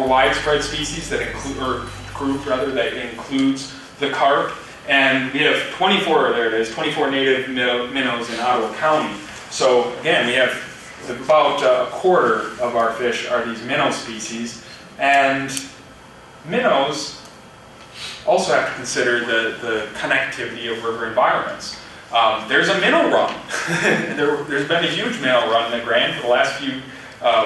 more widespread species that include, or group rather, that includes the carp. And we have 24, there it is, 24 native minnows in Ottawa County. So again, we have about a quarter of our fish are these minnow species. And minnows also have to consider the connectivity of river environments. There's a minnow run. There's been a huge minnow run in the Grand for the last few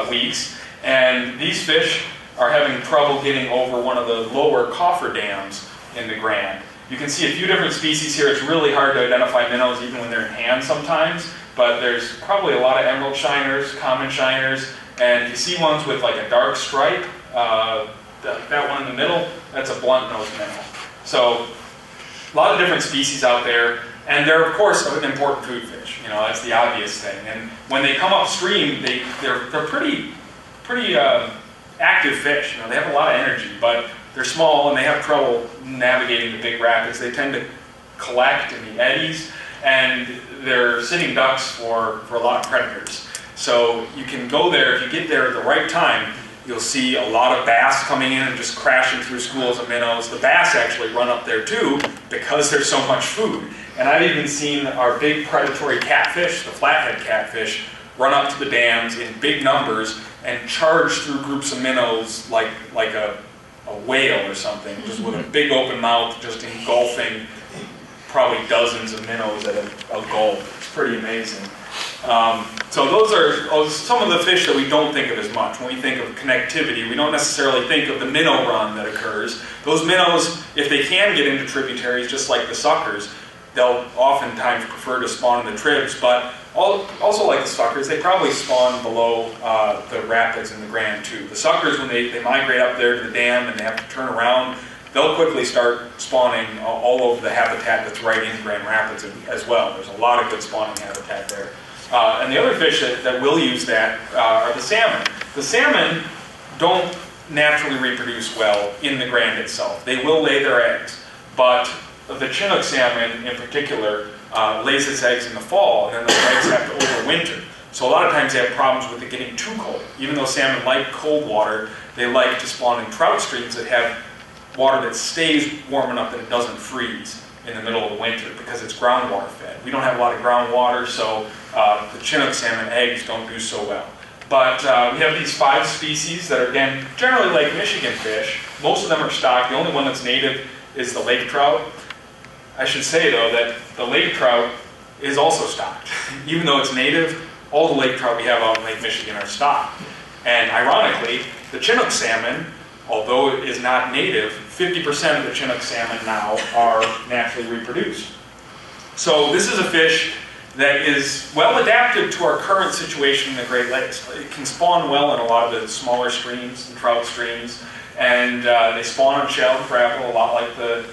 weeks, and these fish are having trouble getting over one of the lower coffer dams in the Grand. You can see a few different species here. It's really hard to identify minnows even when they're in hand sometimes, but there's probably a lot of emerald shiners, common shiners, and you see ones with like a dark stripe. That one in the middle, that's a blunt-nosed minnow. So a lot of different species out there, and they're of course an important food fish. You know, that's the obvious thing. And when they come upstream, they're pretty active fish. You know, they have a lot of energy, but they're small and they have trouble navigating the big rapids. They tend to collect in the eddies, and they're sitting ducks for a lot of predators. So you can go there, if you get there at the right time, you'll see a lot of bass coming in and just crashing through schools of minnows. The bass actually run up there too because there's so much food. And I've even seen our big predatory catfish, the flathead catfish, run up to the dams in big numbers and charge through groups of minnows like a whale or something, just with a big open mouth, just engulfing probably dozens of minnows at a gulp. It's pretty amazing. So those are some of the fish that we don't think of as much. When we think of connectivity, we don't necessarily think of the minnow run that occurs. Those minnows, if they can get into tributaries, just like the suckers, they'll oftentimes prefer to spawn in the tribs, but also like the suckers, they probably spawn below the rapids in the Grand too. The suckers, when they migrate up there to the dam and they have to turn around, they'll quickly start spawning all over the habitat that's right in Grand Rapids as well. There's a lot of good spawning habitat there. And the other fish that will use that are the salmon. The salmon don't naturally reproduce well in the Grand itself. They will lay their eggs, but the Chinook salmon in particular lays its eggs in the fall, and then those eggs have to overwinter. So a lot of times they have problems with it getting too cold. Even though salmon like cold water, they like to spawn in trout streams that have water that stays warm enough that it doesn't freeze in the middle of the winter because it's groundwater fed. We don't have a lot of groundwater, so the Chinook salmon eggs don't do so well. But we have these 5 species that are, again, generally Lake Michigan fish. Most of them are stocked. The only one that's native is the lake trout. I should say, though, that the lake trout is also stocked. Even though it's native, all the lake trout we have out in Lake Michigan are stocked. And ironically, the Chinook salmon, although it is not native, 50% of the Chinook salmon now are naturally reproduced. So this is a fish that is well adapted to our current situation in the Great Lakes. It can spawn well in a lot of the smaller streams and trout streams, and they spawn on shell and crapple a lot like the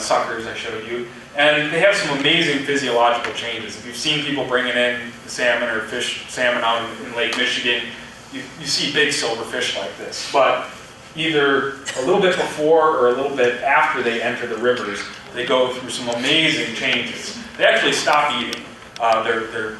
suckers I showed you. And they have some amazing physiological changes. If you've seen people bringing in salmon or fish salmon out in Lake Michigan, you see big silverfish like this. But either a little bit before or a little bit after they enter the rivers, they go through some amazing changes. They actually stop eating. Their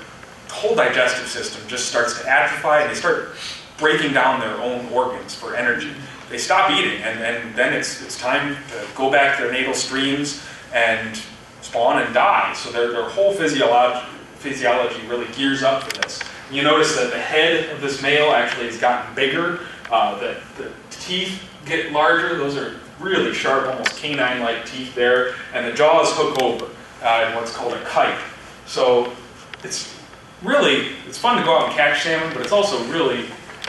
whole digestive system just starts to atrophy, and they start breaking down their own organs for energy. They stop eating, and then it's time to go back to their natal streams and spawn and die. So their whole physiology really gears up for this. You notice that the head of this male actually has gotten bigger. The teeth get larger. Those are really sharp, almost canine-like teeth there. And the jaws hook over in what's called a kite. So it's fun to go out and catch salmon, but it's also really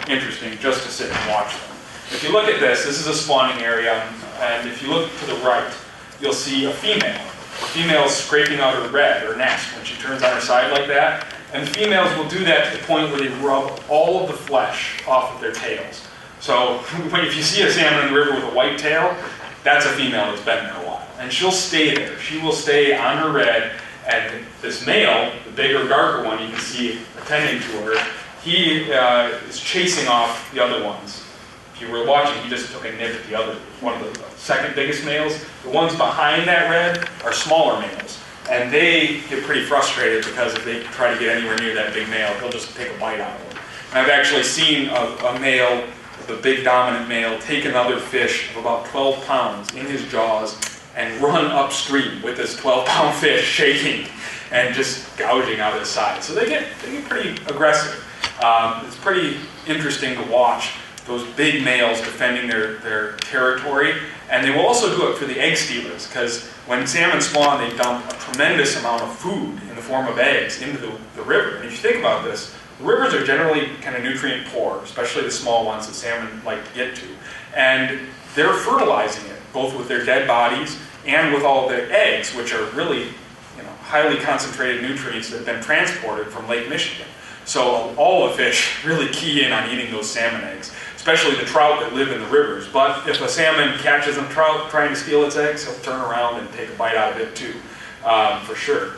interesting just to sit and watch them. If you look at this is a spawning area, and if you look to the right, you'll see a female. The female is scraping out her redd, or nest, when she turns on her side like that. And the females will do that to the point where they rub all of the flesh off of their tails. So if you see a salmon in the river with a white tail, that's a female that's been there a while. And she'll stay there. She will stay on her redd, and this male, the bigger, darker one you can see attending to her, he is chasing off the other ones. If you were watching, he just took a nip at the other, one of the second biggest males. The ones behind that redd are smaller males. And they get pretty frustrated because if they try to get anywhere near that big male, he'll just take a bite out of them. And I've actually seen a male the big dominant male take another fish of about 12 pounds in his jaws and run upstream with this 12-pound fish shaking and just gouging out his side. So they get pretty aggressive. It's pretty interesting to watch those big males defending their territory, and they will also do it for the egg stealers, because when salmon spawn, they dump a tremendous amount of food in the form of eggs into the river. And if you think about this, the rivers are generally kind of nutrient poor, especially the small ones that salmon like to get to. And they're fertilizing it, both with their dead bodies and with all the eggs, which are really highly concentrated nutrients that have been transported from Lake Michigan. So all the fish really key in on eating those salmon eggs, especially the trout that live in the rivers. But if a salmon catches a trout trying to steal its eggs, he'll turn around and take a bite out of it too, for sure.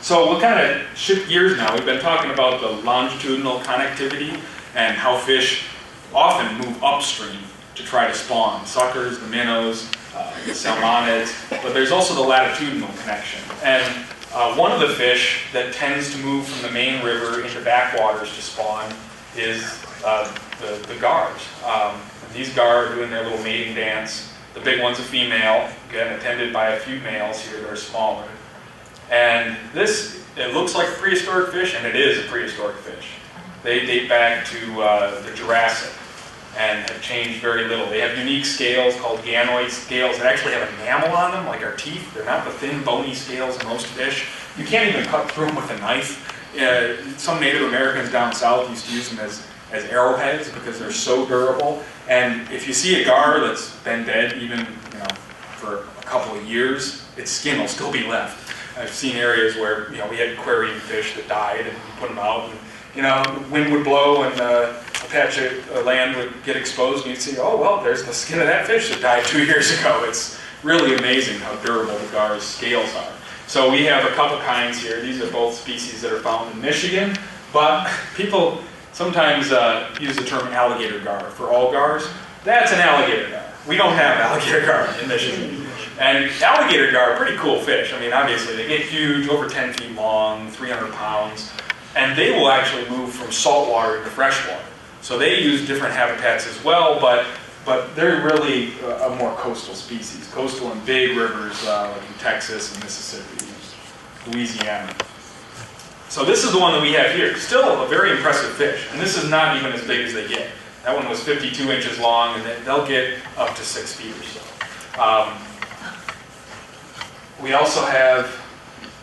So we'll kind of shift gears now. We've been talking about the longitudinal connectivity and how fish often move upstream to try to spawn. Suckers, the minnows, the salmonids, but there's also the latitudinal connection. And one of the fish that tends to move from the main river into backwaters to spawn is the gars. These gar are doing their little mating dance. The big one's a female, again attended by a few males here that are smaller. And this, it looks like a prehistoric fish, and it is a prehistoric fish. They date back to the Jurassic and have changed very little. They have unique scales called ganoid scales that actually have enamel on them, like our teeth. They're not the thin, bony scales of most fish. You can't even cut through them with a knife. Some Native Americans down south used to use them as arrowheads because they're so durable. And if you see a gar that's been dead even for a couple of years, its skin will still be left. I've seen areas where we had aquarium fish that died, and you put them out, and the wind would blow, and a patch of land would get exposed, and you'd see, oh well, there's the skin of that fish that died 2 years ago. It's really amazing how durable the gar's scales are. So we have a couple kinds here. These are both species that are found in Michigan, but people sometimes use the term alligator gar for all gars. That's an alligator gar. We don't have alligator gar in Michigan. And alligator gar are pretty cool fish. I mean, obviously, they get huge, over 10 feet long, 300 pounds, and they will actually move from saltwater into freshwater. So they use different habitats as well, but they're really a more coastal species. Coastal and big rivers like in Texas and Mississippi, Louisiana. So this is the one that we have here. Still a very impressive fish, and this is not even as big as they get. That one was 52 inches long, and they'll get up to 6 feet or so. We also have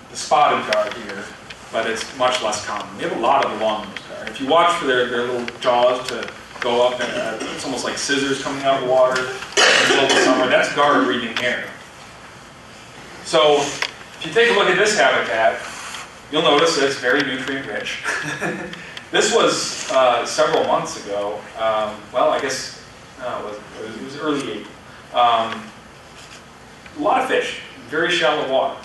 the spotted gar here, but it's much less common. We have a lot of the long-nosed gar. If you watch for their little jaws to go up, and it's almost like scissors coming out of the water in the middle of the summer, that's gar breathing air. So if you take a look at this habitat, you'll notice that it's very nutrient rich. This was several months ago. Well, I guess it was early April. A lot of fish, very shallow water.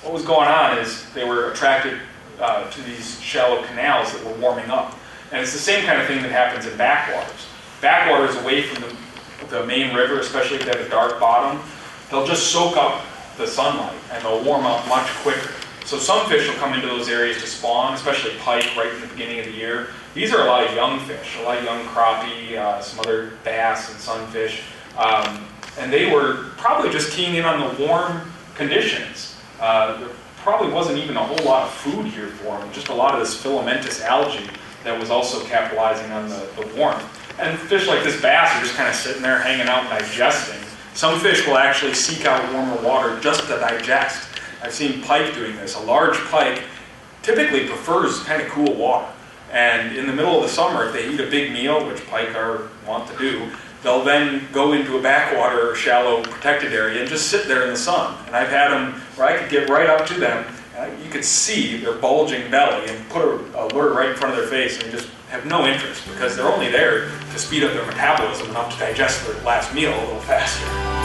What was going on is they were attracted to these shallow canals that were warming up. And it's the same kind of thing that happens in backwaters. Backwaters away from the main river, especially if they have a dark bottom, they'll just soak up the sunlight and they'll warm up much quicker. So some fish will come into those areas to spawn, especially pike right in the beginning of the year. These are a lot of young fish, a lot of young crappie, some other bass and sunfish. And they were probably just keying in on the warm conditions. There probably wasn't even a whole lot of food here for them, just a lot of this filamentous algae that was also capitalizing on the warmth. And fish like this bass are just kind of sitting there hanging out digesting. Some fish will actually seek out warmer water just to digest. I've seen pike doing this. A large pike typically prefers kind of cool water. And in the middle of the summer, if they eat a big meal, which pike want to do, they'll then go into a backwater or shallow protected area and just sit there in the sun. And I've had them where I could get right up to them, and you could see their bulging belly and put a lure right in front of their face and just have no interest because they're only there to speed up their metabolism enough to digest their last meal a little faster.